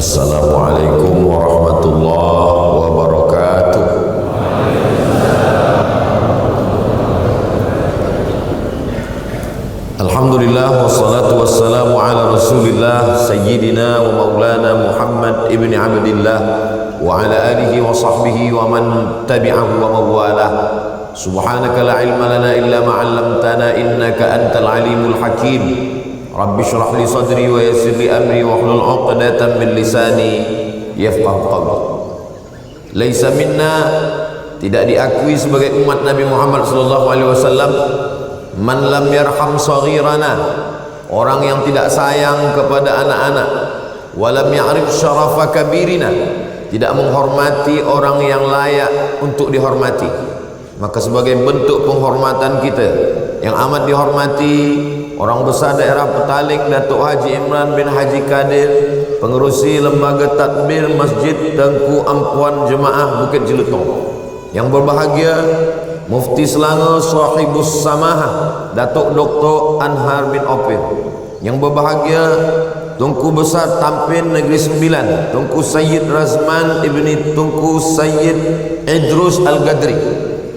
Assalamualaikum warahmatullahi wabarakatuh. Alhamdulillah wassalatu wassalamu ala rasulillah sayyidina wa maulana Muhammad ibn Abdillah wa ala alihi wa sahbihi wa man tabi'ahu wa mawalah. Subhanaka la ilma lana illa ma 'allamtana innaka antal alimul hakim. Rabbi shrah li sadri wa yassir li amri wa hlul 'uqdatam min lisani yafqahu qawli. Laisa minna, tidak diakui sebagai umat Nabi Muhammad sallallahu alaihi wasallam, man lam yarham saghirana, orang yang tidak sayang kepada anak-anak, walam ya'rif syarafa kabirina, tidak menghormati orang yang layak untuk dihormati. Maka sebagai bentuk penghormatan kita yang amat dihormati, orang besar daerah Petaling Datuk Haji Imran bin Haji Kadir, pengerusi lembaga tadbir Masjid Tengku Ampuan Jemaah Bukit Jelutong, yang berbahagia Mufti Selangor Sahibus Samaha Datuk Dr. Anhar bin Opir, yang berbahagia Tunku Besar Tampin Negeri Sembilan Tunku Sayyid Razman ibni Tunku Sayyid Idrus Al-Gadri,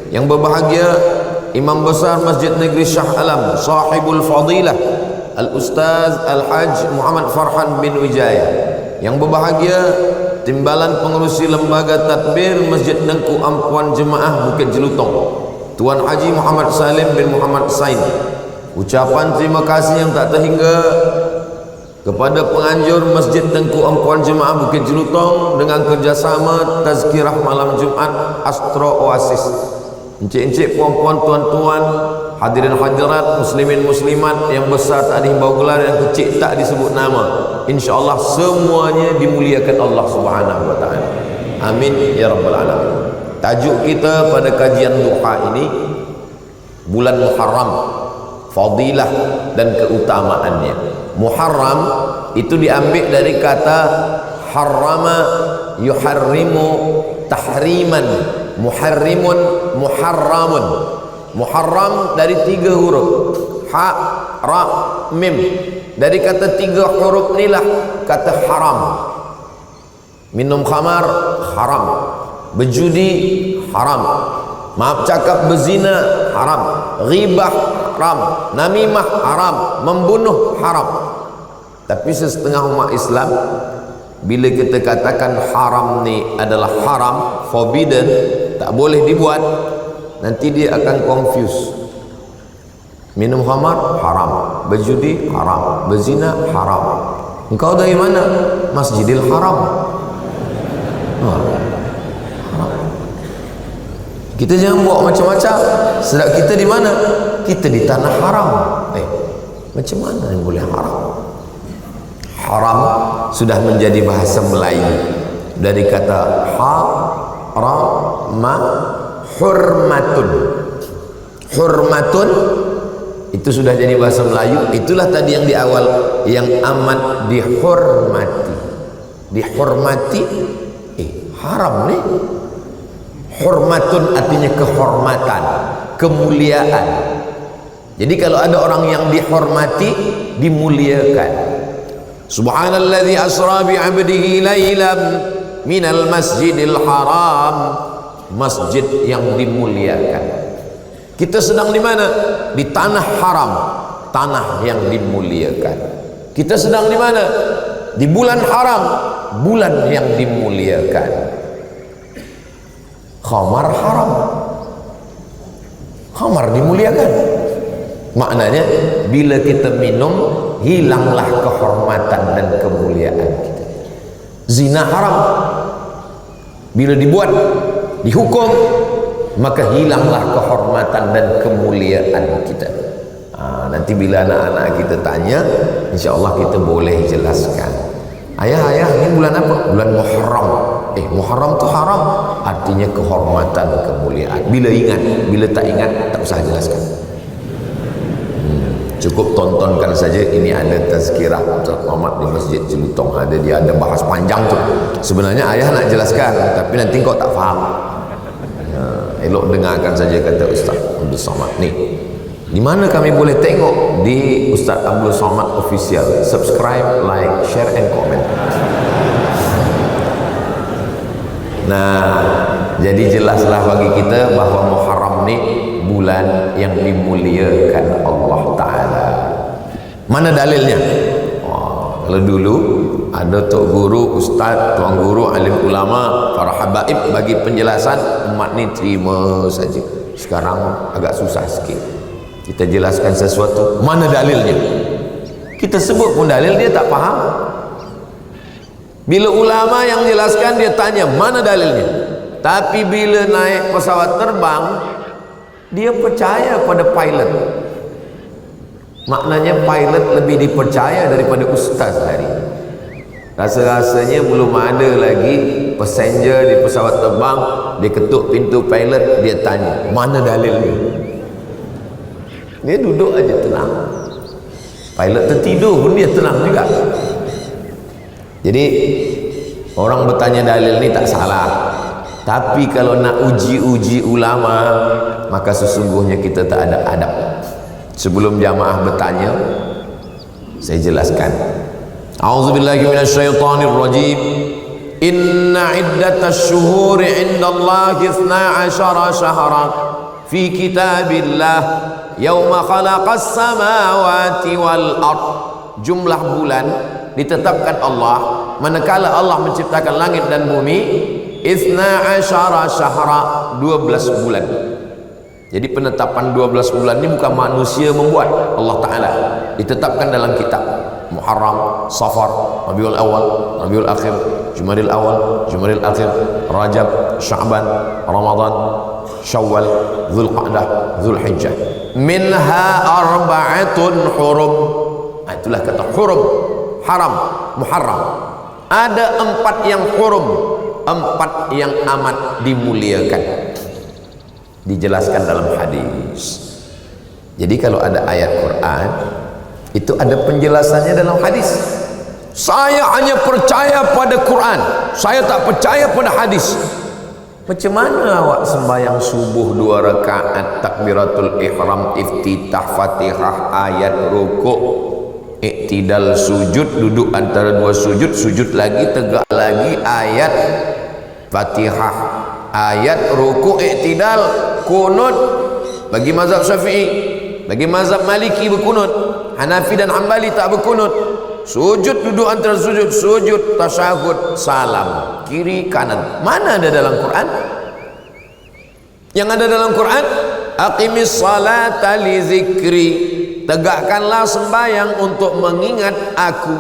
yang berbahagia Imam Besar Masjid Negeri Shah Alam Sahibul Fadilah Al-Ustaz Al-Haj Muhammad Farhan bin Wijaya, yang berbahagia Timbalan Pengerusi Lembaga Tadbir Masjid Tengku Ampuan Jemaah Bukit Jelutong Tuan Haji Muhammad Salim bin Muhammad Sain. Ucapan terima kasih yang tak terhingga kepada penganjur Masjid Tengku Ampuan Jemaah Bukit Jelutong dengan kerjasama Tazkirah Malam Jumat Astro Oasis. Encik-encik, puan-puan, tuan-tuan, hadirin hadirat, muslimin muslimat yang besar tak dihimbau gelar, yang kecil tak disebut nama, insyaallah semuanya dimuliakan Allah Subhanahu wa taala. Amin ya rabbal alamin. Tajuk kita pada kajian duha ini, bulan Muharram, fadilah dan keutamaannya. Muharram itu diambil dari kata harrama yuharrimu tahriman, muharrimun muharramun. Muharram dari 3 huruf, ha, ra, mim. Dari kata 3 huruf inilah kata haram. Minum khamar haram, berjudi haram, maaf cakap berzina haram, ghibah haram, namimah haram, membunuh haram. Tapi setengah umat Islam, bila kita katakan haram ni adalah haram, forbidden, tak boleh dibuat, nanti dia akan confuse. Minum khamar haram, berjudi haram, berzina haram. Engkau dari mana? Masjidil Haram. Haram. Kita jangan buat macam-macam. Sedang kita di mana? Kita di tanah haram. Macam mana yang boleh haram? Haram sudah menjadi bahasa Melayu dari kata harama, hurmatun. Hurmatun itu sudah jadi bahasa Melayu. Itulah tadi yang di awal, yang amat dihormati. Dihormati, haram nih. Hurmatun artinya kehormatan, kemuliaan. Jadi kalau ada orang yang dihormati, dimuliakan. Subhanalladzi asra bi 'abdihi lailan minal masjidil haram, masjid yang dimuliakan. Kita sedang di mana? Di tanah haram, tanah yang dimuliakan. Kita sedang di mana? Di bulan haram, bulan yang dimuliakan. Khamar haram, khamar dimuliakan. Maknanya bila kita minum, hilanglah kehormatan dan kemuliaan kita. Zina haram, bila dibuat, dihukum, maka hilanglah kehormatan dan kemuliaan kita. Nanti bila anak-anak kita tanya, insyaallah kita boleh jelaskan. Ayah, ini bulan apa? Bulan Muharram. Muharram tu haram, artinya kehormatan, kemuliaan. Bila ingat, bila tak ingat, tak usah jelaskan. Cukup tontonkan saja. Ini ada tazkirah Ustaz Muhammad di Masjid Jelutong, dia ada bahas panjang tu. Sebenarnya ayah nak jelaskan, tapi nanti kau tak faham. Elok dengarkan saja kata Ustaz Abdul Somad ni. Di mana kami boleh tengok? Di Ustaz Abdul Somad Official. Subscribe, like, share and comment. Nah, jadi jelaslah bagi kita bahwa Muharram ni bulan yang dimuliakan Allah Ta'ala. Mana dalilnya? Kalau dulu ada tok guru, ustaz, tuan guru, alim ulama, para habaib bagi penjelasan, umat ni terima saja. Sekarang agak susah sikit. Kita jelaskan sesuatu, mana dalilnya? Kita sebut pun dalil dia tak faham. Bila ulama yang jelaskan dia tanya mana dalilnya. Tapi bila naik pesawat terbang dia percaya pada pilot. Maknanya pilot lebih dipercaya daripada ustaz hari. Rasa-rasanya belum ada lagi passenger di pesawat terbang, dia ketuk pintu pilot, dia tanya mana dalilnya. Dia duduk aja tenang. Pilot tertidur pun dia tenang juga. Jadi orang bertanya dalil ni tak salah. Tapi kalau nak uji-uji ulama, maka sesungguhnya kita tak ada adab. Sebelum jamaah bertanya, saya jelaskan. A'udzubillahi minasyaitonirrajim. Inna iddatash syuhuri 'indallahi 12 syahran fi kitabillah yauma khalaqas samawati wal ard. Jumlah bulan ditetapkan Allah manakala Allah menciptakan langit dan bumi, 12 syahra, 12 bulan. Jadi penetapan 12 bulan ini bukan manusia membuat, Allah Ta'ala ditetapkan dalam kitab. Muharram, Safar, Rabiul Awal, Rabiul Akhir, Jumadil Awal, Jumadil Akhir, Rajab, Sya'ban, Ramadan, Syawal, Zulqa'dah, Zulhijjah. Minha arba'atun hurum. Itulah kata hurum, haram, muharram. Ada 4 yang hurum, 4 yang amat dimuliakan. Dijelaskan dalam hadis. Jadi kalau ada ayat Quran, itu ada penjelasannya dalam hadis. Saya hanya percaya pada Quran, saya tak percaya pada hadis. Macam mana awak sembahyang subuh 2 rakaat, takbiratul ihram, iftitah, fatihah, ayat, rukuk, iktidal, sujud, duduk antara 2 sujud, sujud lagi, tegak lagi, ayat, fatihah, ayat, rukuk, iktidal, kunut. Bagi mazhab Syafi'i, bagi mazhab Maliki berkunut, Hanafi dan Hambali tak berkunut. Sujud, duduk antara sujud, sujud, tasyahud, salam, kiri kanan. Mana ada dalam Quran? Yang ada dalam Quran, aqimis salata li zikri, tegakkanlah sembahyang untuk mengingat aku.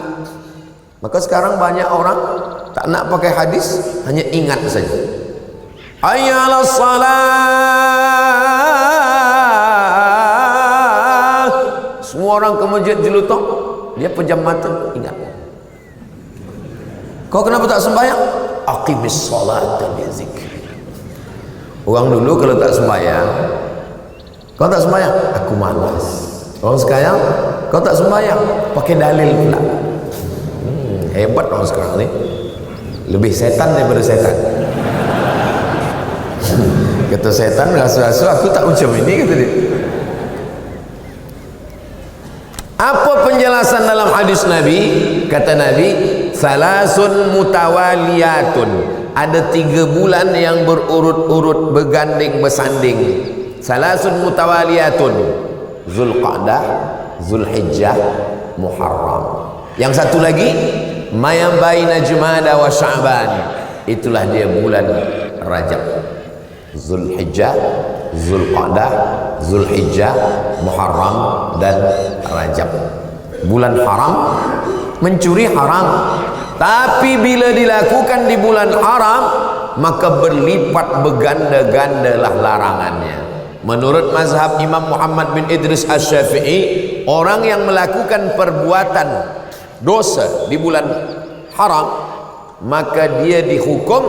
Maka sekarang banyak orang tak nak pakai hadis, hanya ingat saja. Hayya 'alas salat. Semua orang ke masjid jelutong, dia pejam mata, ingat. Kau kenapa tak sembahyang? Aqimis salata li zikri. Orang dulu kalau tak sembahyang, kau tak sembahyang, aku malas. Orang sekarang, kau tak sembahyang, pakai dalil pula. Hebat orang sekarang ni, lebih setan daripada setan. Kata setan, rasu-rasu aku tak macam ini, kata dia. Apa penjelasan dalam hadis Nabi? Kata Nabi, salasun mutawaliyatun, ada 3 bulan yang berurut-urut, berganding bersanding. Salasun mutawaliyatun, Zulqa'dah, Zulhijjah, Muharram. Yang satu lagi, mayam baina Jumada wa Sya'ban, itulah dia bulan Rajab. Zulhijjah, Zulqa'dah, Zulhijjah, Muharram dan Rajab. Bulan haram, mencuri haram. Tapi bila dilakukan di bulan haram, maka berlipat berganda-gandalah larangannya. Menurut mazhab Imam Muhammad bin Idris Asy-Syafi'i, orang yang melakukan perbuatan dosa di bulan haram, maka dia dihukum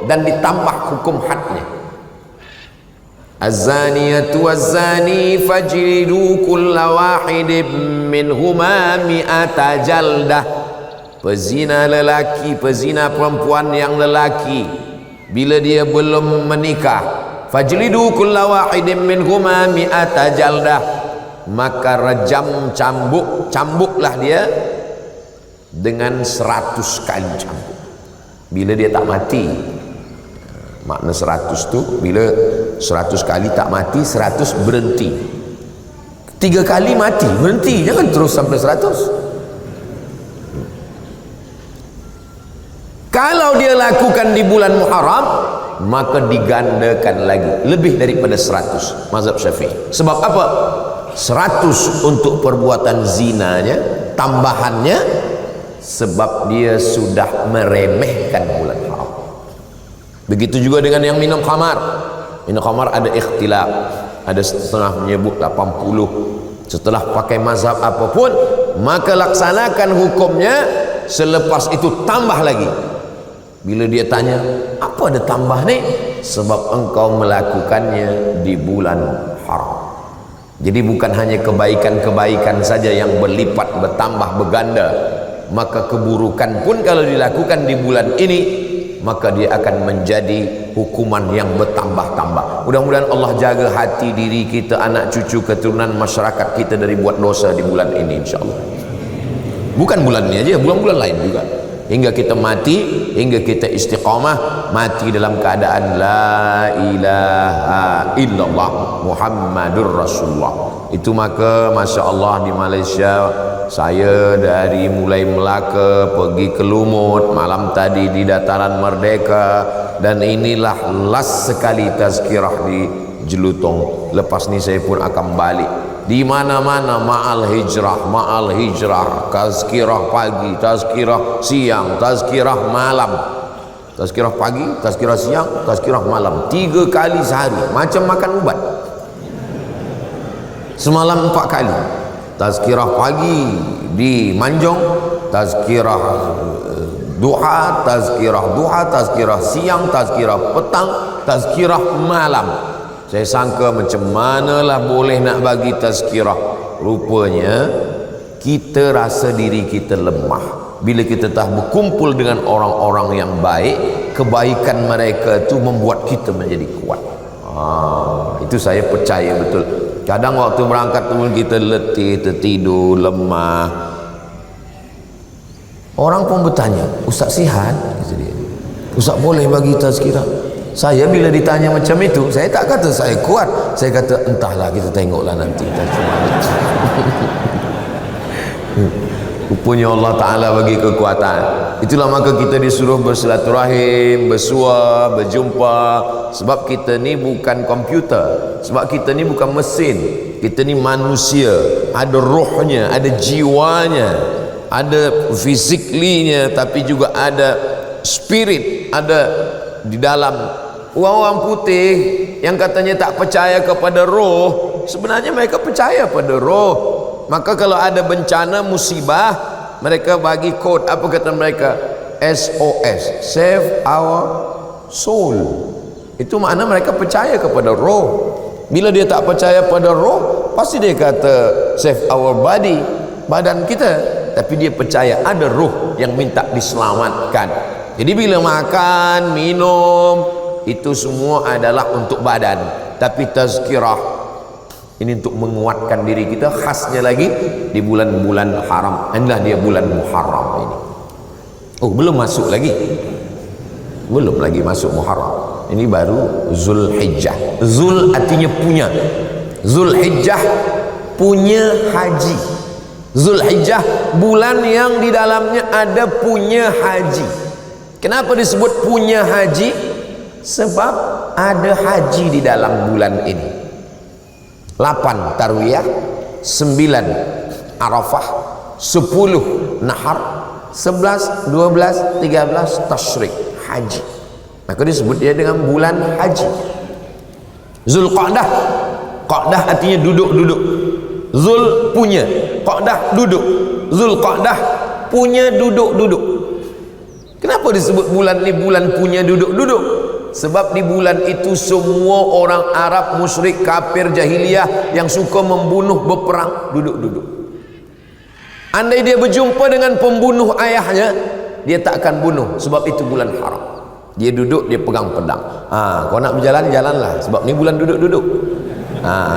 dan ditambah hukum hadnya. Az-zaniyatu waz-zani fajlidu kulla wahidin minhuma mi'ata jaldah. Pezina lelaki, pezina perempuan yang lelaki, bila dia belum menikah, fajlidu kulla wahidin minhuma mi'ata jaldah, maka rejam, cambuklah dia dengan 100 kali cambuk. Bila dia tak mati, Makna 100 tu bila 100 kali tak mati, 100 berhenti. 3 kali mati, berhenti, jangan terus sampai 100. Kalau dia lakukan di bulan Muharram, maka digandakan lagi lebih daripada 100 mazhab Syafi'i. Sebab apa? 100 untuk perbuatan zinanya, tambahannya sebab dia sudah meremehkan bulan haram. Begitu juga dengan yang minum khamar. Minum khamar ada ikhtilaf, ada setengah menyebut 80. Setelah pakai mazhab apapun, maka laksanakan hukumnya, selepas itu tambah lagi. Bila dia tanya, apa ada tambah ni? Sebab engkau melakukannya di bulan haram. Jadi bukan hanya kebaikan-kebaikan saja yang berlipat, bertambah, berganda. Maka keburukan pun kalau dilakukan di bulan ini, maka dia akan menjadi hukuman yang bertambah-tambah. Mudah-mudahan Allah jaga hati diri kita, anak cucu, keturunan masyarakat kita dari buat dosa di bulan ini, insyaAllah. Bukan bulan ini aja, bulan-bulan lain juga. Hingga kita mati, hingga kita istiqamah, mati dalam keadaan la ilaha illallah Muhammadur Rasulullah. Itu maka Masya Allah di Malaysia, saya dari mulai Melaka pergi ke Lumut, malam tadi di Dataran Merdeka, dan inilah last sekali tazkirah di Jelutong. Lepas ni saya pun akan balik. Di mana-mana ma'al hijrah, tazkirah pagi, tazkirah siang, tazkirah malam, tazkirah pagi, tazkirah siang, tazkirah malam, 3 kali sehari, macam makan ubat. Semalam 4 kali tazkirah pagi di Manjong, tazkirah duha, tazkirah siang, tazkirah petang, tazkirah malam. Saya sangka macam manalah boleh nak bagi tazkirah. Rupanya kita rasa diri kita lemah. Bila kita tak berkumpul dengan orang-orang yang baik, kebaikan mereka itu membuat kita menjadi kuat. Itu saya percaya betul. Kadang waktu berangkat pun kita letih, tertidur, lemah. Orang pun bertanya, Ustaz sihat? Ustaz boleh bagi tazkirah? Saya bila ditanya macam itu, saya tak kata saya kuat, saya kata entahlah, kita tengoklah nanti. Rupanya Allah Ta'ala bagi kekuatan. Itulah maka kita disuruh bersilaturahim, bersua, berjumpa. Sebab kita ni bukan komputer, sebab kita ni bukan mesin, kita ni manusia. Ada rohnya, ada jiwanya, ada fisiklinya, tapi juga ada spirit, ada di dalam. Orang putih yang katanya tak percaya kepada roh, sebenarnya mereka percaya pada roh. Maka kalau ada bencana, musibah, mereka bagi kod, apa kata mereka? SOS, save our soul. Itu makna mereka percaya kepada roh. Bila dia tak percaya pada roh, pasti dia kata save our body, badan kita. Tapi dia percaya ada roh yang minta diselamatkan. Jadi bila makan, minum, itu semua adalah untuk badan. Tapi tazkirah ini untuk menguatkan diri kita, khasnya lagi di bulan-bulan haram. Inilah dia bulan Muharram ini. Oh, belum masuk lagi. Belum lagi masuk Muharram. Ini baru Zulhijjah. Zul artinya punya. Zulhijjah punya haji. Zulhijjah bulan yang di dalamnya ada punya haji. Kenapa disebut punya haji? Sebab ada haji di dalam bulan ini. 8 tarwiyah, 9 Arafah, 10 Nahar, 11, 12, 13 Tasyrik, haji. Maka disebut dia dengan bulan haji. Zulqa'dah, Qa'dah artinya duduk-duduk. Zul punya, Qa'dah duduk. Zulqa'dah punya duduk-duduk. Kenapa disebut bulan ni bulan punya duduk-duduk? Sebab di bulan itu semua orang Arab, musyrik, kafir, jahiliyah yang suka membunuh, berperang, duduk-duduk. Andai dia berjumpa dengan pembunuh ayahnya, dia tak akan bunuh, sebab itu bulan haram. Dia duduk, dia pegang pedang. Kau nak berjalan, jalanlah, sebab ni bulan duduk-duduk.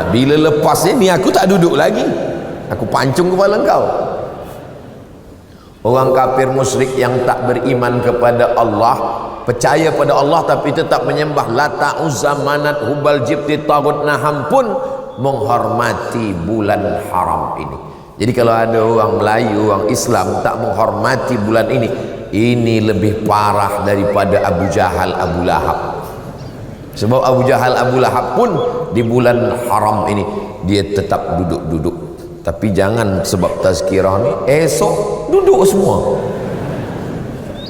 Bila lepas ni aku tak duduk lagi, aku pancung kepala kau. Orang kafir musyrik yang tak beriman kepada Allah, percaya pada Allah tapi tetap menyembah Lata, Uzza, Manat, Hubal, Jibti, Tagut, Naham pun menghormati bulan haram ini. Jadi kalau ada orang Melayu, orang Islam tak menghormati bulan ini lebih parah daripada Abu Jahal, Abu Lahab. Sebab Abu Jahal, Abu Lahab pun di bulan haram ini dia tetap duduk-duduk. Tapi jangan sebab tazkirah ni esok duduk semua.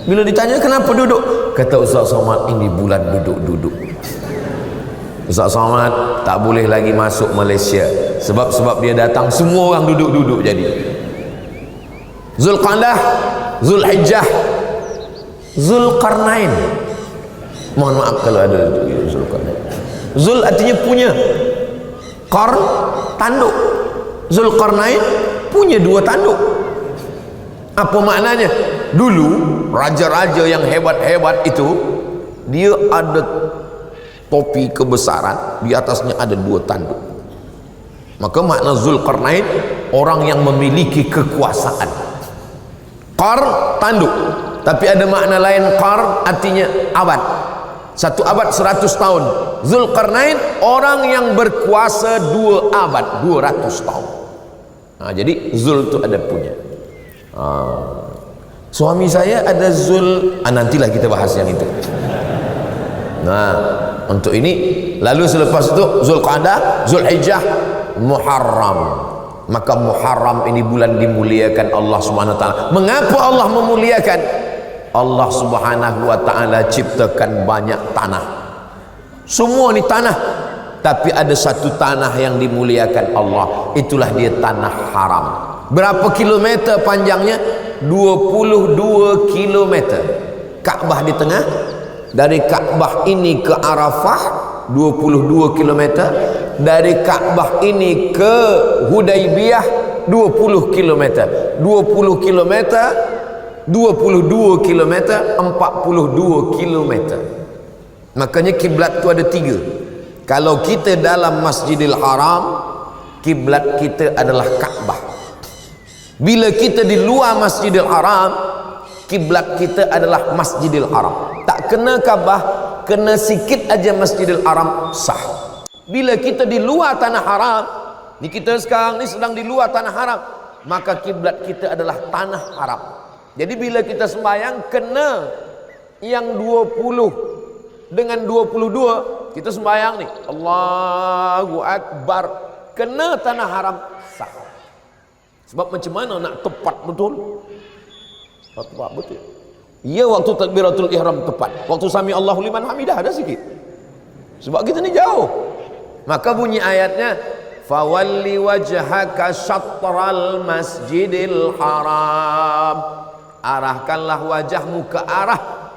Bila ditanya kenapa duduk, kata Ustaz Somad, ini bulan duduk-duduk. Ustaz Somad tak boleh lagi masuk Malaysia sebab dia datang semua orang duduk-duduk jadi. Zulqa'dah, Zulhijjah, Zulkarnain. Mohon maaf kalau ada Zulkarnain. Zul artinya punya, Qarn tanduk. Zulkarnain punya 2 tanduk. Apa maknanya? Dulu raja-raja yang hebat-hebat itu dia ada topi kebesaran, di atasnya ada 2 tanduk. Maka makna Zulkarnain orang yang memiliki kekuasaan. Qarn tanduk, tapi ada makna lain. Qarn artinya abad, 1 abad 100 tahun. Zulkarnain orang yang berkuasa 2 abad, 200 tahun. Jadi Zul itu ada punya. Suami saya ada Zul, nantilah kita bahas yang itu. Untuk ini, lalu selepas itu Zulqa'dah, Zulhijjah, Muharram. Maka Muharram ini bulan dimuliakan Allah Subhanahu wa taala. Mengapa Allah memuliakan? Allah Subhanahu wa taala ciptakan banyak tanah. Semua ni tanah, tapi ada satu tanah yang dimuliakan Allah, itulah dia tanah haram. Berapa kilometer panjangnya? 22 kilometer. Kaabah di tengah. Dari Kaabah ini ke Arafah 22 kilometer. Dari Kaabah ini ke Hudaibiyah 20 kilometer. 20 kilometer, 22 kilometer, 42 kilometer. Makanya kiblat tu ada 3. Kalau kita dalam Masjidil Haram, kiblat kita adalah Kaabah. Bila kita di luar Masjidil Haram, kiblat kita adalah Masjidil Haram. Tak kena Kaabah, kena sikit aja Masjidil Haram sah. Bila kita di luar tanah haram, ni kita sekarang ni sedang di luar tanah haram, maka kiblat kita adalah tanah haram. Jadi bila kita sembahyang, kena yang 20 dengan 22 kita sembahyang nih, Allahu Akbar, kena tanah haram sah. Sebab macam mana nak tepat betul? Tepat betul. Ya, waktu takbiratul ihram tepat, waktu sami Allahu liman hamidah ada sikit. Sebab kita ni jauh. Maka bunyi ayatnya, fawalli wajhaka syatral masjidil haram. Arahkanlah wajahmu ke arah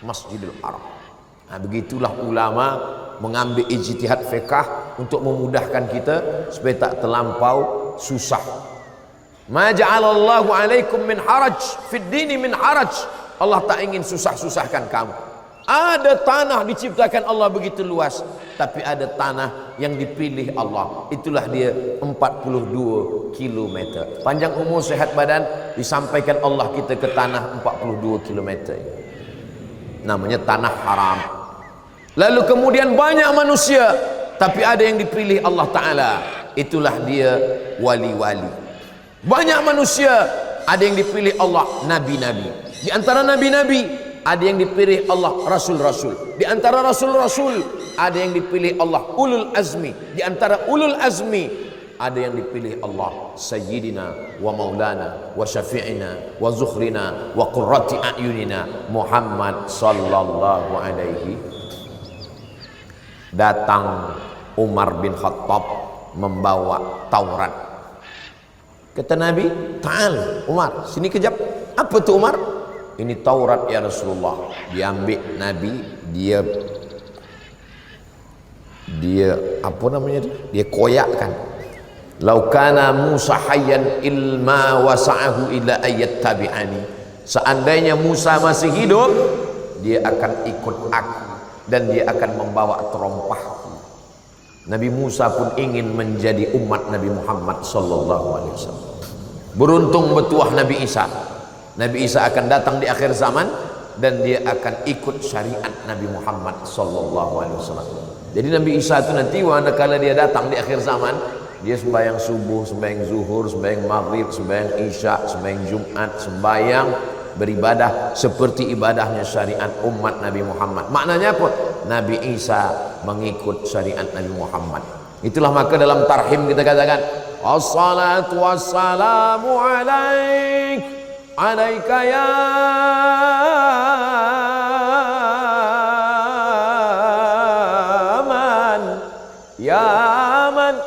Masjidil Haram. Begitulah ulama mengambil ijtihad fiqh untuk memudahkan kita supaya tak terlampau susah. Ma ja'alallahu alaikum min haraj fid dini min haraj. Allah tak ingin susah-susahkan kamu. Ada tanah diciptakan Allah begitu luas, tapi ada tanah yang dipilih Allah, itulah dia 42 km. Panjang umur sehat badan, disampaikan Allah kita ke tanah 42 km. Namanya tanah haram. Lalu kemudian banyak manusia, tapi ada yang dipilih Allah Ta'ala, itulah dia wali-wali. Banyak manusia, ada yang dipilih Allah, nabi-nabi. Di antara nabi-nabi ada yang dipilih Allah, rasul-rasul. Di antara rasul-rasul ada yang dipilih Allah, ulul azmi. Di antara ulul azmi ada yang dipilih Allah, sayyidina wa maulana wa syafi'ina wa zukhrina wa qurrati a'yunina Muhammad sallallahu alaihi. Datang Umar bin Khattab membawa Taurat. Kata Nabi, "Ta'al Umar, sini kejap." Apa tu Umar? Ini Taurat ya Rasulullah. Diambil Nabi, dia apa namanya tu? Dia koyakkan. Lau kana Musa hayyan ilma wasa'ahu ila ayat tabi'ani. Seandainya Musa masih hidup, dia akan ikut aku dan dia akan membawa terompahku. Nabi Musa pun ingin menjadi umat Nabi Muhammad sallallahu alaihi wasallam. Beruntung bertuah Nabi Isa. Nabi Isa akan datang di akhir zaman dan dia akan ikut syariat Nabi Muhammad sallallahu alaihi wasallam. Jadi Nabi Isa itu nanti manakala dia datang di akhir zaman, dia sembahyang subuh, sembahyang zuhur, sembahyang maghrib, sembahyang isya, sembahyang Jumat, sembahyang beribadah seperti ibadahnya syariat umat Nabi Muhammad. Maknanya apa? Nabi Isa mengikut syariat Nabi Muhammad. Itulah maka dalam tarhim kita katakan assalatu wassalamu alaika ya man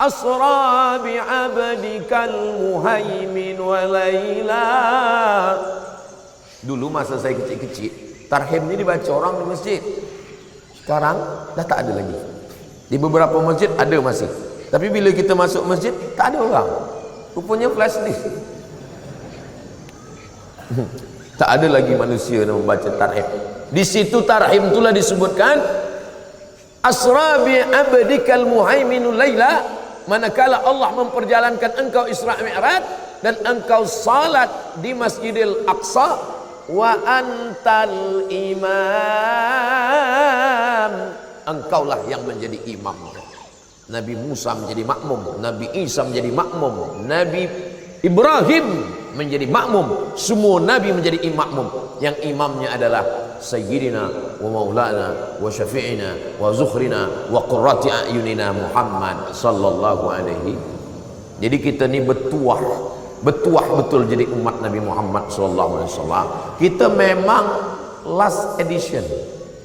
asra bi abdikal muhaimin wa laila. Dulu masa saya kecil-kecil, tarhim ini dibaca orang di masjid. Sekarang dah tak ada lagi. Di beberapa masjid ada masih, tapi bila kita masuk masjid tak ada orang. Rupanya flash disk. Tak ada lagi manusia yang membaca tarhim. Di situ tarhim itulah disebutkan asra bi abdikal muhaimin laila, manakala Allah memperjalankan engkau Isra Mi'raj dan engkau salat di Masjidil Aqsa wa antal imam, engkaulah yang menjadi imam. Nabi Musa menjadi makmum, Nabi Isa menjadi makmum, Nabi Ibrahim menjadi makmum, semua nabi menjadi makmum. Yang imamnya adalah Sayyidina wa Maulana wa Syafi'ina wa Zukhrina wa Qurrati A'yunina Muhammad sallallahu alaihi. Jadi kita ni bertuah betul jadi umat Nabi Muhammad sallallahu alaihi wasallam. Kita memang last edition,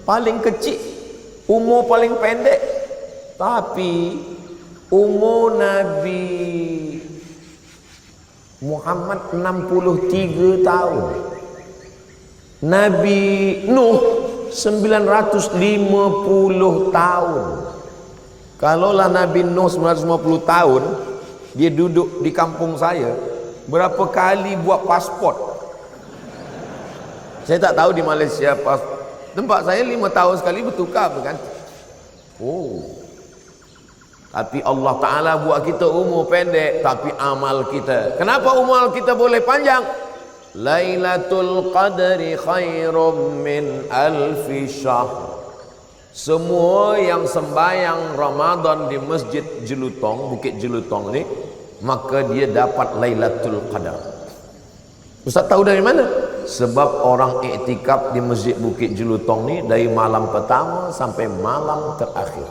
paling kecil, umur paling pendek, tapi umur Nabi Muhammad 63 tahun. Nabi Nuh 950 tahun. Kalaulah Nabi Nuh 950 tahun, dia duduk di kampung saya, berapa kali buat pasport? Saya tak tahu di Malaysia tempat saya 5 tahun sekali bertukar kan. Oh. Tapi Allah Ta'ala buat kita umur pendek, tapi amal kita. Kenapa umur kita boleh panjang? Lailatul Qadri khairum min alfi syahr. Semua yang sembahyang Ramadan di Masjid Jelutong, Bukit Jelutong ni, maka dia dapat Lailatul Qadar. Ustaz tahu dari mana? Sebab orang iktikaf di Masjid Bukit Jelutong ni dari malam pertama sampai malam terakhir.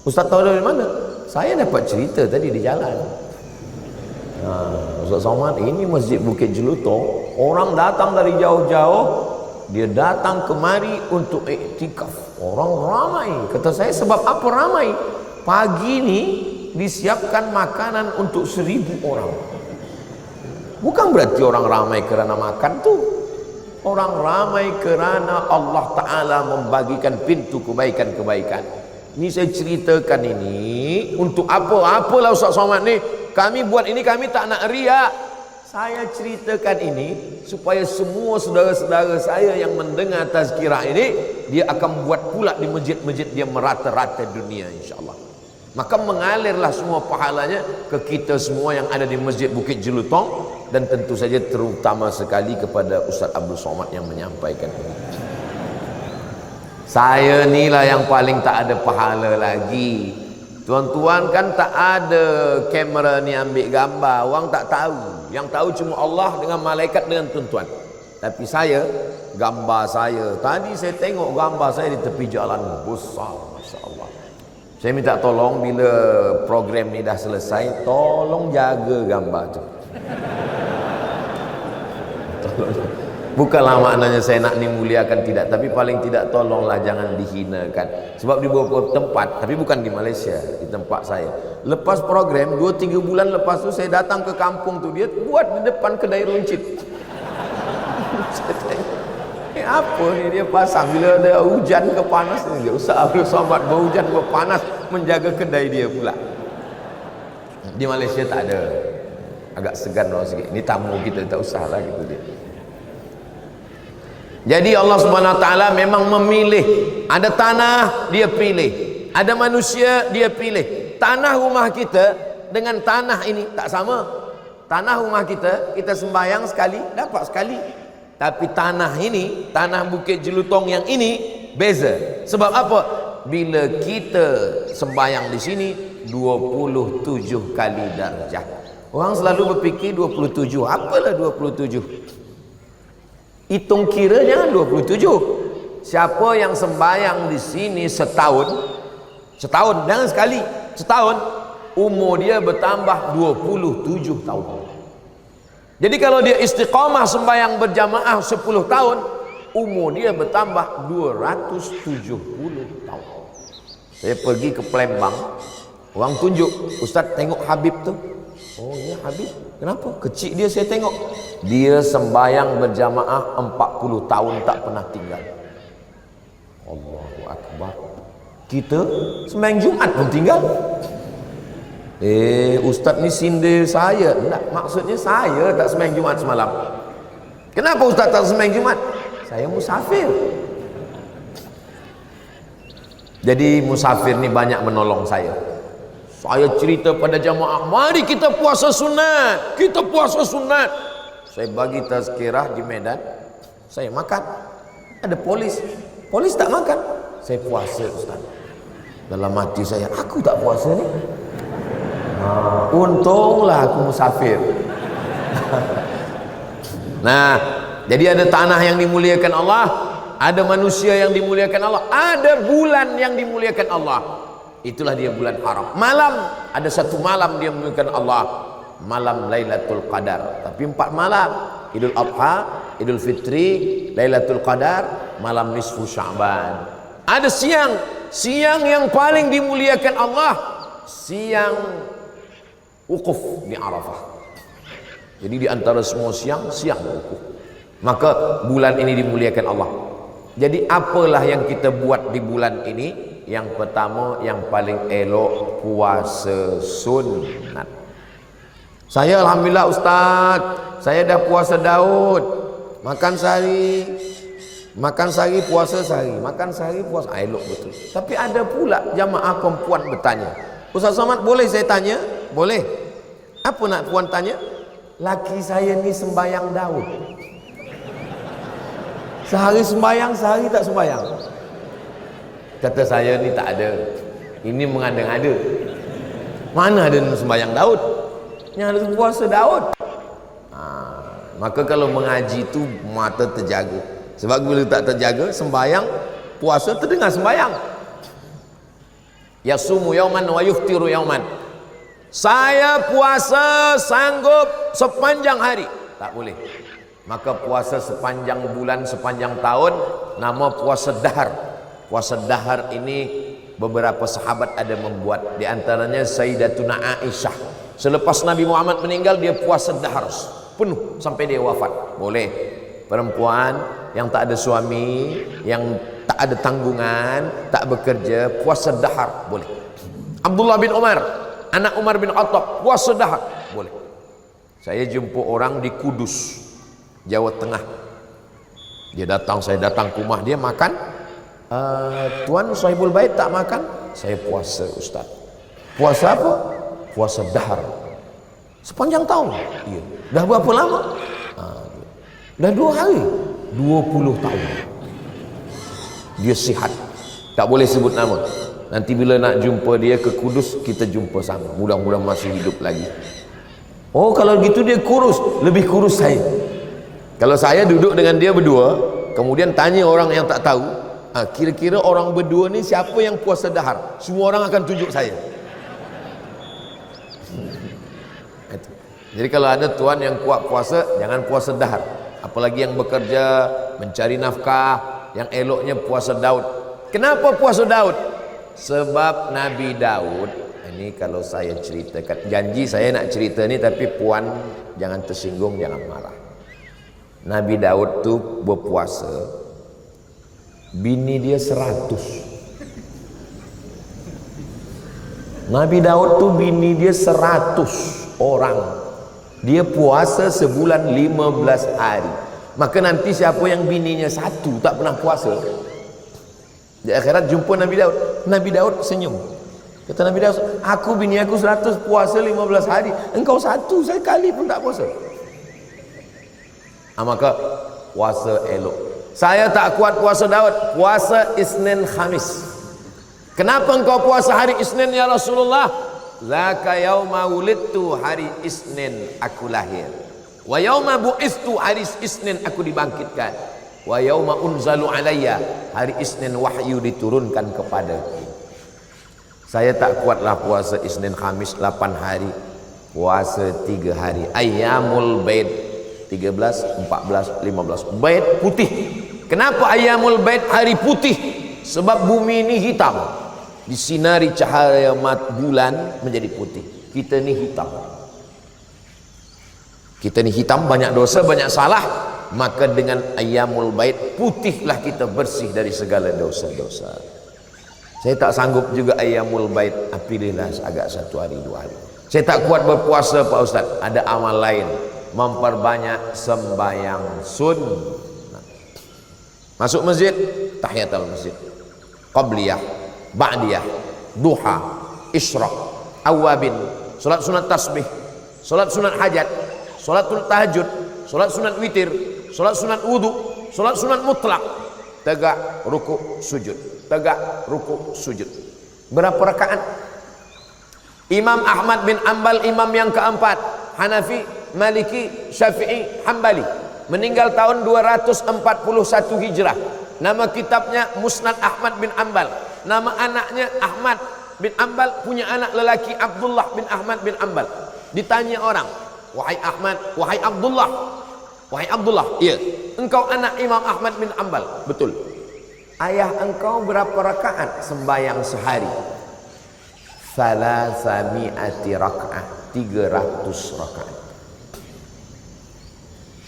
Ustaz tahu dari mana? Saya dapat cerita tadi di jalan. Ustaz Somad, ini Masjid Bukit Jelutong, orang datang dari jauh-jauh, dia datang kemari untuk iktikaf. Orang ramai. Kata saya, sebab apa ramai? Pagi ni disiapkan makanan untuk 1000 orang. Bukan berarti orang ramai kerana makan tu. Orang ramai kerana Allah Ta'ala membagikan pintu kebaikan-kebaikan. Ini saya ceritakan ini untuk apa? Apalah Ustaz Somad ni, kami buat ini, kami tak nak riak. Saya ceritakan ini supaya semua saudara-saudara saya yang mendengar tazkirah ini, dia akan buat pula di masjid-masjid dia merata-rata dunia insya-Allah. Maka mengalirlah semua pahalanya ke kita semua yang ada di Masjid Bukit Jelutong, dan tentu saja terutama sekali kepada Ustaz Abdul Somad yang menyampaikan ini. Saya ni lah yang paling tak ada pahala lagi. Tuan-tuan kan tak ada kamera ni ambil gambar, orang tak tahu. Yang tahu cuma Allah dengan malaikat dengan tuan-tuan. Tapi saya, gambar saya, tadi saya tengok gambar saya di tepi jalan besar, masya-Allah. Saya minta tolong bila program ni dah selesai, tolong jaga gambar tu. Tolong. Bukanlah maknanya saya nak muliakan, tidak, tapi paling tidak tolonglah jangan dihinakan. Sebab di beberapa tempat, tapi bukan di Malaysia, di tempat saya, lepas program 2-3 bulan lepas tu saya datang ke kampung tu, dia buat di depan kedai runcit. Saya tengok, apa ni dia pasang bila ada hujan ke panas ni, dia Ustaz Abdul Somad berhujan berpanas menjaga kedai dia pula. Di Malaysia tak ada, agak segan orang sikit. Ini tamu kita, tak usah lah gitu dia. Jadi Allah Subhanahu Wa Taala memang memilih. Ada tanah dia pilih, ada manusia dia pilih. Tanah rumah kita dengan tanah ini tak sama. Tanah rumah kita sembahyang sekali, dapat sekali. Tapi tanah ini, tanah Bukit Jelutong yang ini beza. Sebab apa? Bila kita sembahyang di sini 27 kali darjah. Orang selalu berfikir 27. Apalah 27? Hitung kira jangan 27. Siapa yang sembahyang di sini setahun, jangan sekali, setahun, umur dia bertambah 27 tahun. Jadi kalau dia istiqamah sembahyang berjamaah 10 tahun, umur dia bertambah 270 tahun. Saya pergi ke Palembang, orang tunjuk, Ustaz tengok Habib tu. Oh ya Habib, kenapa? Kecil dia saya tengok. Dia sembahyang berjamaah 40 tahun tak pernah tinggal. Allahu Akbar. Kita sembahyang Jumaat pun tinggal. Ustaz ni sindir saya. Tak, maksudnya saya tak sembahyang Jumaat semalam. Kenapa Ustaz tak sembahyang Jumaat? Saya musafir. Jadi musafir ni banyak menolong saya. Saya cerita pada jamaah, mari kita puasa sunat. Kita puasa sunat. Saya bagi tazkirah di Medan. Saya makan. Ada polis. Polis tak makan. Saya puasa Ustaz. Dalam hati saya, aku tak puasa ni. Untunglah aku musafir. Nah, jadi ada tanah yang dimuliakan Allah, ada manusia yang dimuliakan Allah, ada bulan yang dimuliakan Allah. Itulah dia bulan haram. Malam, ada satu malam dia memuliakan Allah, malam Lailatul Qadar. Tapi 4 malam, Idul Adha, Idul Fitri, Lailatul Qadar, malam nisfu Sya'ban. Ada siang yang paling dimuliakan Allah, siang wukuf di Arafah. Jadi di antara semua siang wukuf. Maka bulan ini dimuliakan Allah. Jadi apalah yang kita buat di bulan ini? Yang pertama, yang paling elok, puasa sunat. Saya alhamdulillah Ustaz, saya dah puasa Daud. Makan sehari puasa sehari, makan sehari puasa, elok betul. Tapi ada pula jamaah perempuan bertanya, Ustaz Somad boleh saya tanya? Boleh. Apa nak puan tanya? Laki saya ni sembahyang Daud. Sehari sembahyang, sehari tak sembahyang. Kata saya ni tak ada. Ini mengada-ngada. Mana ada sembahyang Daud? Yang ada puasa Daud. Maka kalau mengaji tu mata terjaga. Sebab bila tak terjaga, sembahyang, puasa terdengar sembahyang. Yasumu yauman wa yuftiru yauman. Saya puasa sanggup sepanjang hari. Tak boleh. Maka puasa sepanjang bulan, sepanjang tahun, nama puasa dahar. Puasa dahar ini beberapa sahabat ada membuat. Di antaranya Sayyidatuna Aisyah. Selepas Nabi Muhammad meninggal, dia puasa dahar penuh sampai dia wafat. Boleh. Perempuan yang tak ada suami, yang tak ada tanggungan, tak bekerja, puasa dahar boleh. Abdullah bin Umar, anak Umar bin Khattab, puasa dahar boleh. Saya jumpa orang di Kudus, Jawa Tengah. Dia datang, saya datang ke rumah dia, makan. Tuan sahibul bait tak makan? Saya puasa Ustaz. Puasa apa? Puasa dahar. Sepanjang tahun. Iya. Dah berapa lama? Dah 2 hari. 20 tahun. Dia sihat. Tak boleh sebut nama. Nanti bila nak jumpa dia ke Kudus, kita jumpa sama. Mudah-mudahan masih hidup lagi. Oh, kalau gitu dia kurus. Lebih kurus saya. Kalau saya duduk dengan dia berdua, kemudian tanya orang yang tak tahu, kira-kira orang berdua ni siapa yang puasa dahar? Semua orang akan tunjuk saya. Jadi kalau ada tuan yang kuat puasa, jangan puasa dahar. Apalagi yang bekerja, mencari nafkah, yang eloknya puasa Daud. Kenapa puasa Daud? Sebab Nabi Daud, ini kalau saya ceritakan, janji saya nak cerita ni, tapi puan jangan tersinggung, jangan marah. Nabi Daud tu berpuasa, bini dia 100. Nabi Daud tu bini dia 100 orang. Dia puasa sebulan 15 hari. Maka nanti siapa yang bininya 1 tak pernah puasa, di akhirat jumpa Nabi Daud, Nabi Daud senyum. Kata Nabi Daud, aku bini aku 100 puasa 15 hari, engkau satu sekali pun tak puasa. Maka puasa elok. Saya tak kuat puasa Daud, puasa Isnin Khamis. Kenapa engkau puasa hari Isnin ya Rasulullah? Zaka yauma wulidtu, hari Isnin aku lahir. Wa yauma bu'istu, hari Isnin aku dibangkitkan. Wa yauma unzalu alayya, hari Isnin wahyu diturunkan kepadaku. Saya tak kuatlah puasa Isnin Khamis 8 hari. Puasa 3 hari. Ayyamul Baid 13, 14, 15. Baid putih. Kenapa Ayyamul Baid hari putih? Sebab bumi ini hitam. Disinari cahaya bulan menjadi putih. Kita ni hitam. Kita ni hitam, banyak dosa, banyak salah. Maka dengan Ayyamul Baid putihlah kita bersih dari segala dosa-dosa. Saya tak sanggup juga Ayyamul Baid, pilihlah agak 1 hari 2 hari. Saya tak kuat berpuasa Pak Ustaz. Ada amal lain, memperbanyak sembahyang sunnah. Masuk masjid, tahiyatul masjid, qabliyah, ba'diyah, duha, isyraq, awabin, salat sunat tasbih, salat sunat hajat, salat tahajud, salat sunat witir, salat sunat wudu, salat sunat mutlak, tegak rukuk sujud, tegak rukuk sujud. Berapa rakaat? Imam Ahmad bin Ambal, imam yang keempat, Hanafi, Maliki, Syafi'i, Hambali, meninggal tahun 241 Hijrah. Nama kitabnya Musnad Ahmad bin Ambal. Nama anaknya Ahmad bin Ambal, punya anak lelaki Abdullah bin Ahmad bin Ambal. Ditanya orang, wahai Ahmad, wahai Abdullah, wahai Abdullah, iya, engkau anak Imam Ahmad bin Ambal? Betul. Ayah engkau berapa rakaat sembahyang sehari? 300 rakaat, 300 rakaat.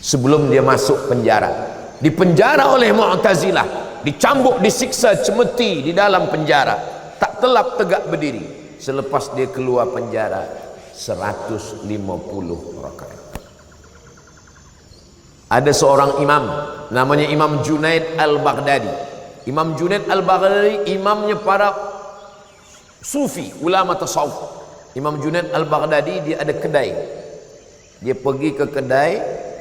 Sebelum dia masuk penjara, dipenjara oleh Mu'tazilah, dicambuk, disiksa, cemeti di dalam penjara, tak telap tegak berdiri. Selepas dia keluar penjara, 150 rakaat. Ada seorang imam namanya Imam Junaid Al-Baghdadi. Imam Junaid Al-Baghdadi imamnya para sufi, ulama tasawuf. Imam Junaid Al-Baghdadi dia ada kedai. Dia pergi ke kedai,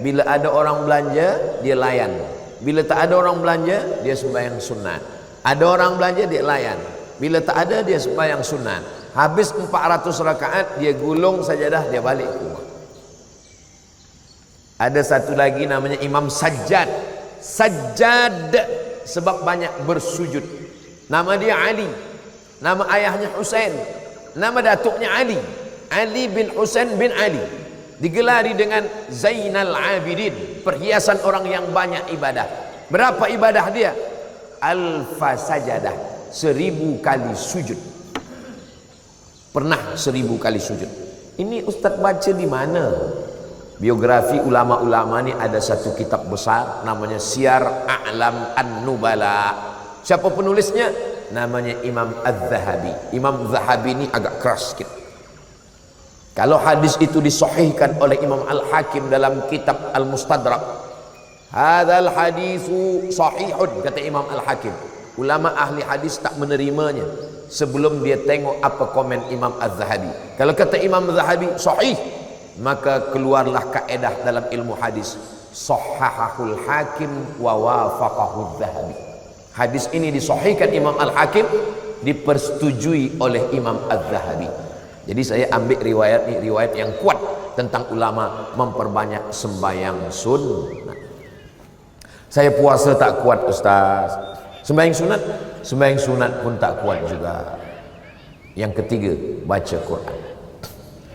bila ada orang belanja dia layan, bila tak ada orang belanja dia sembahyang sunat. Ada orang belanja dia layan, bila tak ada dia sembahyang sunat. Habis 400 rakaat dia gulung sajadah, dia balik ke rumah. Ada satu lagi namanya Imam Sajjad. Sajjad sebab banyak bersujud. Nama dia Ali, nama ayahnya Husain, nama datuknya Ali, Ali bin Husain bin Ali. Digelari dengan Zainal Abidin, perhiasan orang yang banyak ibadah. Berapa ibadah dia? Alfa sajadah, 1000 kali sujud. Pernah 1000 kali sujud. Ini Ustaz baca di mana? Biografi ulama-ulama ni ada satu kitab besar namanya Syiar A'lam An-Nubala. Siapa penulisnya? Namanya Imam Az-Zahabi. Imam Zahabi ni agak keras sikit. Kalau hadis itu disahihkan oleh Imam Al-Hakim dalam kitab Al-Mustadrak, hadzal hadisu sahihun, kata Imam Al-Hakim. Ulama ahli hadis tak menerimanya sebelum dia tengok apa komen Imam Az-Zahabi. Kalau kata Imam Az-Zahabi sahih, maka keluarlah kaedah dalam ilmu hadis, sahhahul hakim wa wafaqahu Az-Zahabi. Hadis ini disahihkan Imam Al-Hakim, dipersetujui oleh Imam Az-Zahabi. Jadi saya ambil riwayat ini, riwayat yang kuat tentang ulama memperbanyak sembahyang sunnah. Saya puasa tak kuat Ustaz. Sembahyang sunat pun tak kuat juga. Yang ketiga, baca Quran.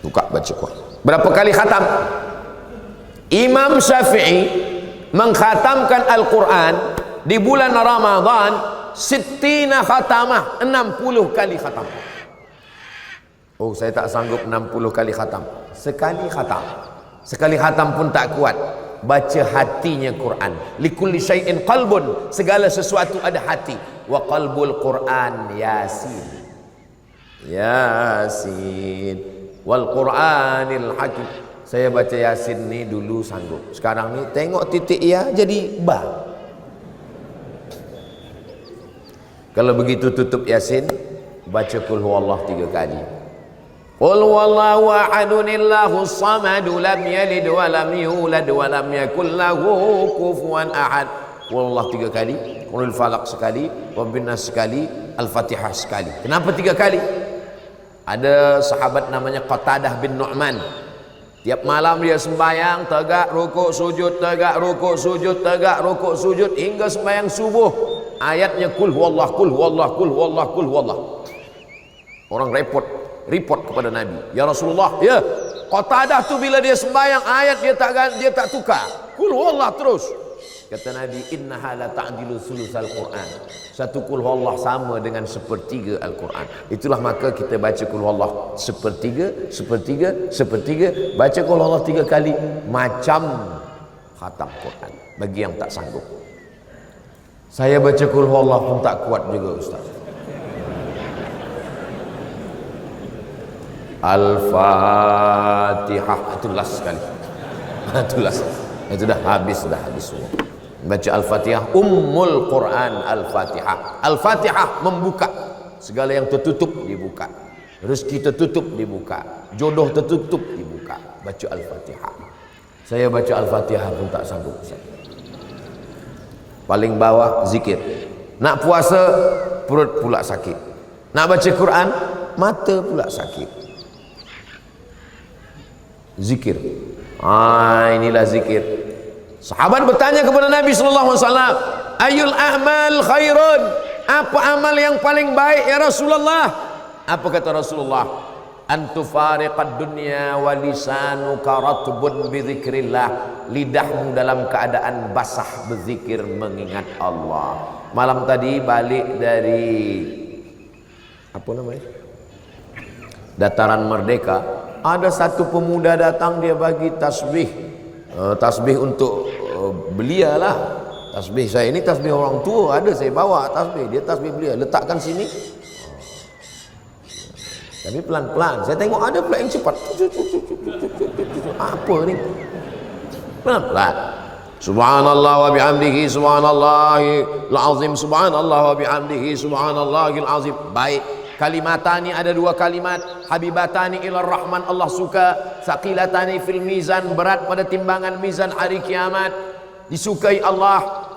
Buka baca Quran. Berapa kali khatam? Imam Syafi'i mengkhatamkan Al-Quran di bulan Ramadan 60 khatamah, 60 kali khatam. Oh, saya tak sanggup 60 kali khatam. Sekali khatam. Sekali khatam pun tak kuat. Baca hatinya Quran. Likulli syai'in qalbun, segala sesuatu ada hati. Wa qalbul Quran Yasin. Yasin wal Quranil Hakim. Saya baca Yasin ni dulu sanggup. Sekarang ni tengok titik ya jadi ba. Kalau begitu tutup Yasin, baca qul huwallah 3 kali. Qul huwallahu ahadunillahu samadu lam yalid wa lam yulad wa lam yakul lahu kufuwan ahad. Qul huwallah 3 kali, Qul falaq sekali, Rabbin nas sekali, Al-Fatihah sekali. Kenapa 3 kali? Ada sahabat namanya Qatadah bin Nu'man. Tiap malam dia sembahyang, tegak rukuk sujud, tegak rukuk sujud, tegak rukuk sujud hingga sembahyang subuh. Ayatnya qul huwallah, qul huwallah, qul huwallah, qul huwallah. Orang repot kepada Nabi, ya Rasulullah, ya Qatadah tu bila dia sembahyang ayat dia tak tukar, qul huwallah terus. Kata Nabi, innaha la ta'dilu sulusal Quran. Satu qul huwallah sama dengan 1/3 Al-Quran. Itulah maka kita baca qul huwallah 1/3, 1/3, 1/3. Baca qul huwallah 3 kali macam khatam Quran bagi yang tak sanggup. Saya baca qul huwallah pun tak kuat juga Ustaz. Al-Fatihah itu last sekali. Itu last. Itu dah habis semua. Baca Al-Fatihah, Ummul Quran. Al-Fatihah. Al-Fatihah membuka segala yang tertutup, dibuka. Rezeki tertutup, dibuka. Jodoh tertutup, dibuka. Baca Al-Fatihah. Saya baca Al-Fatihah pun tak sanggup. Paling bawah zikir. Nak puasa perut pula sakit. Nak baca Quran mata pula sakit. Zikir. Inilah zikir. Sahabat bertanya kepada Nabi sallallahu alaihi wasallam, "Ayul a'mal khairun?" Apa amal yang paling baik ya Rasulullah? Apa kata Rasulullah? Antufariqad dunya wa lisanuka ratbun bi dzikrillah. Lidahmu dalam keadaan basah berzikir mengingat Allah. Malam tadi balik dari apa namanya? Dataran Merdeka, ada satu pemuda datang, dia bagi tasbih. Tasbih untuk belia lah. Tasbih saya ini tasbih orang tua, ada saya bawa tasbih, dia tasbih belia, letakkan sini. Tapi pelan-pelan. Saya tengok ada pula yang cepat. Apa ni? Pelan-pelan. Subhanallah wa bihamdihi subhanallahil azim, subhanallah wa bihamdihi subhanallahil azim. Baik. Kalimatani, ada 2 kalimat. Habibatani ilar rahman, Allah suka. Saqilatani fil mizan, berat pada timbangan mizan hari kiamat, disukai Allah.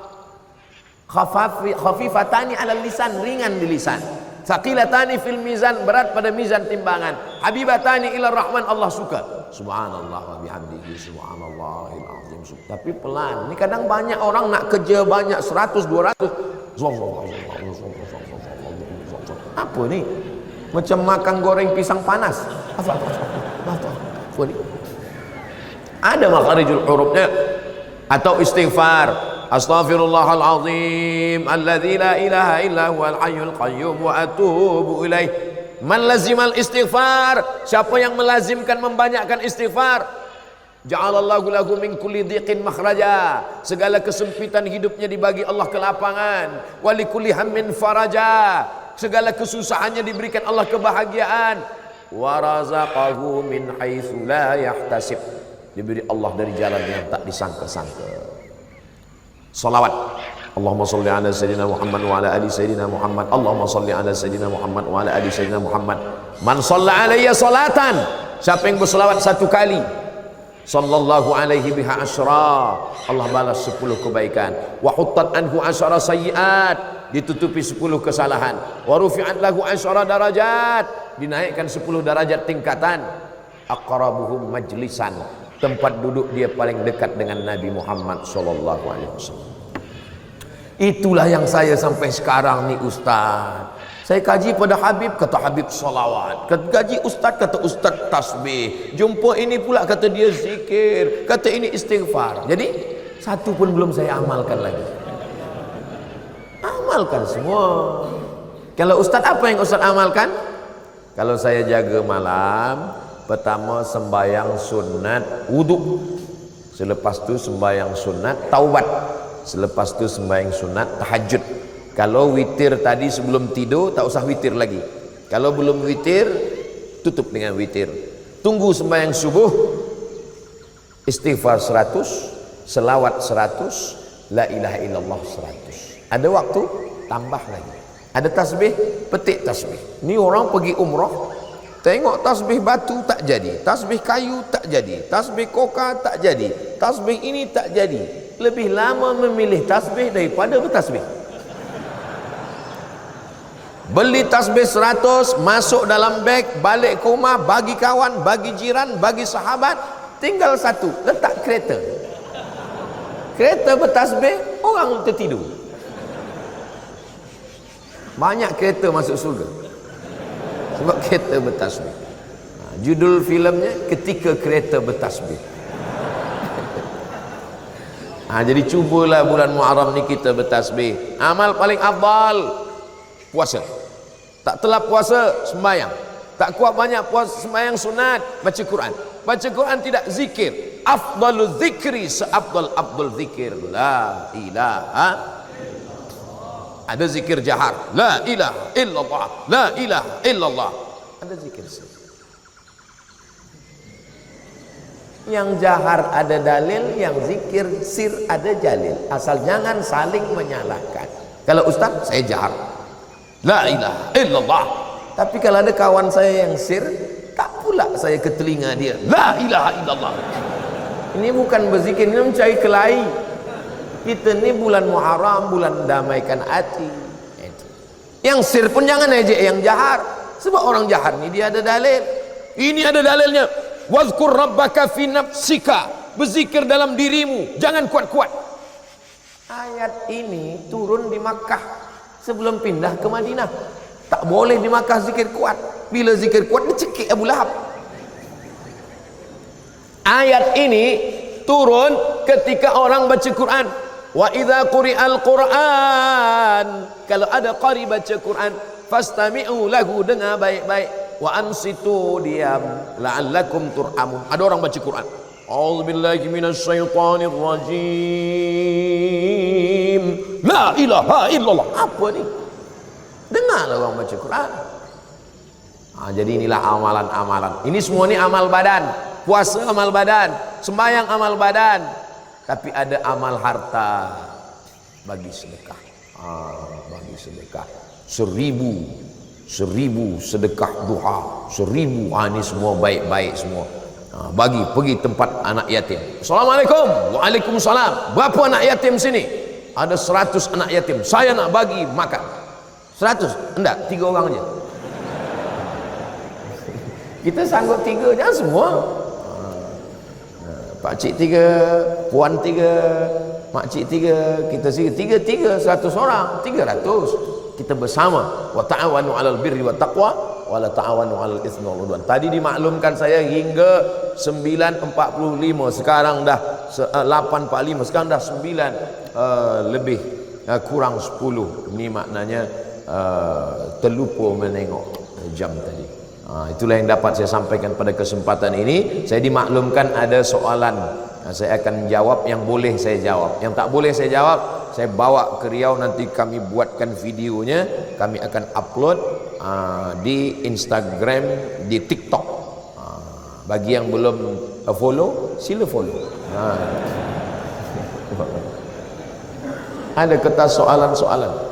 Khafifatani ala lisan, ringan di lisan. Saqilatani fil mizan, berat pada mizan timbangan. Habibatani ilar rahman, Allah suka. Subhanallah wa bihamdihi subhanallahil azim. Tapi pelan. Ini kadang banyak orang nak kerja banyak 100 200. Apa ni? Macam makan goreng pisang panas. Apa ni? Ada makharijul hurufnya. Atau istighfar. Astaghfirullahalazim alladzi la ilaha illa huwal hayyul qayyum wa atubu ilaih. Man lazimal istighfar, siapa yang melazimkan membanyakkan istighfar, ja'alallahu lahu min kulli dhiqin makhraja, segala kesempitan hidupnya dibagi Allah kelapangan. Wa likulli hammin faraja, segala kesusahannya diberikan Allah kebahagiaan. Wa razaqahu min haitsu la yahtasib, diberi Allah dari jalan yang tak disangka-sangka. Salawat. Allahumma salli ala sayyidina Muhammad wa ala ali sayyidina Muhammad. Allahumma salli ala sayyidina Muhammad wa ala ali sayyidina Muhammad. Man shalla alayya salatan, siapa yang berselawat 1 kali, sallallahu alaihi biha asyra, Allah balas 10 kebaikan. Wa huttat anhu asyara sayyiat, ditutupi 10 kesalahan. Wa rufi'at lahu asyara darajat, dinaikkan 10 darajat tingkatan. Aqrabuhum majlisan, tempat duduk dia paling dekat dengan Nabi Muhammad sallallahu alaihi wasallam. Itulah yang saya sampai sekarang ni Ustaz. Saya kaji pada Habib, kata Habib salawat. Kaji Ustaz, kata Ustaz tasbih. Jumpa ini pula kata dia zikir, kata ini istighfar. Jadi satu pun belum saya amalkan lagi. Amalkan semua. Kalau Ustaz, apa yang Ustaz amalkan? Kalau saya jaga malam, pertama sembahyang sunat wudu, selepas tu sembahyang sunat taubat, selepas tu sembahyang sunat tahajud. Kalau witir tadi sebelum tidur, tak usah witir lagi. Kalau belum witir, tutup dengan witir. Tunggu sembahyang subuh, istighfar 100, selawat 100, la ilaha illallah 100. Ada waktu, tambah lagi. Ada tasbih, petik tasbih. Ni orang pergi umrah, tengok tasbih batu tak jadi, tasbih kayu tak jadi, tasbih koka tak jadi, tasbih ini tak jadi. Lebih lama memilih tasbih daripada bertasbih. Beli tasbih 100, masuk dalam beg, balik ke rumah, bagi kawan, bagi jiran, bagi sahabat. Tinggal satu, letak kereta. Kereta bertasbih, orang tertidur. Banyak kereta masuk surga sebab kereta bertasbih. Judul filmnya Ketika Kereta Bertasbih. Jadi cubalah bulan Muharram ni kita bertasbih. Amal paling afdal puasa. Tak telah puasa, sembahyang. Tak kuat banyak puasa, sembahyang sunat, baca Quran. Baca Quran tidak zikir. Afdalul zikri, seafdal zikir la ilaha. Ada zikir jahar, la ilaha illallah, la ilaha illallah. Ada zikir sir. Yang jahar ada dalil, yang zikir sir ada dalil. Asal jangan saling menyalahkan. Kalau ustaz, saya jahar, la ilaha illallah. Tapi kalau ada kawan saya yang sir, tak pula saya ke telinga dia, la ilaha illallah. Ini bukan berzikir, ini mencari kelahi. Kita ni bulan Muharram, bulan damaikan hati. Yang sir pun jangan ejek yang jahar, sebab orang jahar ni dia ada dalil. Ini ada dalilnya. Wazkur rabbaka fi nafsika, berzikir dalam dirimu, jangan kuat-kuat. Ayat ini turun di Makkah sebelum pindah ke Madinah. Tak boleh di Makkah zikir kuat. Bila zikir kuat dicekik Abu Lahab. Ayat ini turun ketika orang baca Quran. Wa idza quri'al Quran, kalau ada qari baca Quran, fastami'u lahu, dengar baik-baik, wa ansitu, diam, la'allakum turhamun. Ada orang baca Quran, a'udzubillahi minasyaitonir rajim, la ilaha illallah. Apa ni? Dengarlah orang baca Quran. Jadi inilah amalan-amalan. Ini semua ni amal badan. Puasa amal badan, sembahyang amal badan. Tapi ada amal harta, bagi sedekah. Bagi sedekah 1000 sedekah duha, 1000. Ini semua baik-baik semua. Bagi pergi tempat anak yatim. Assalamualaikum. Waalaikumsalam. Berapa anak yatim sini? Ada 100 anak yatim. Saya nak bagi makan 100. Enggak, 3 orang aja. Kita sanggup 3, jangan semua. Pakcik 3, puan 3, makcik 3, kita 3, 100 orang, 300. Kita bersama. Wa ta'awanu 'alal birri wat taqwa wa la ta'awanu 'alal itsmi wal 'udwan. Tadi dimaklumkan saya hingga 9.45, sekarang dah 8.45, sekarang dah 9 lebih kurang 10. Ini maknanya terlupa menengok jam tadi. Itulah yang dapat saya sampaikan pada kesempatan ini. Saya dimaklumkan ada soalan, saya akan jawab yang boleh saya jawab. Yang tak boleh saya jawab, saya bawa ke Riau, nanti kami buatkan videonya, kami akan upload di Instagram, di TikTok. Bagi yang belum follow, sila follow. Ada kertas soalan-soalan.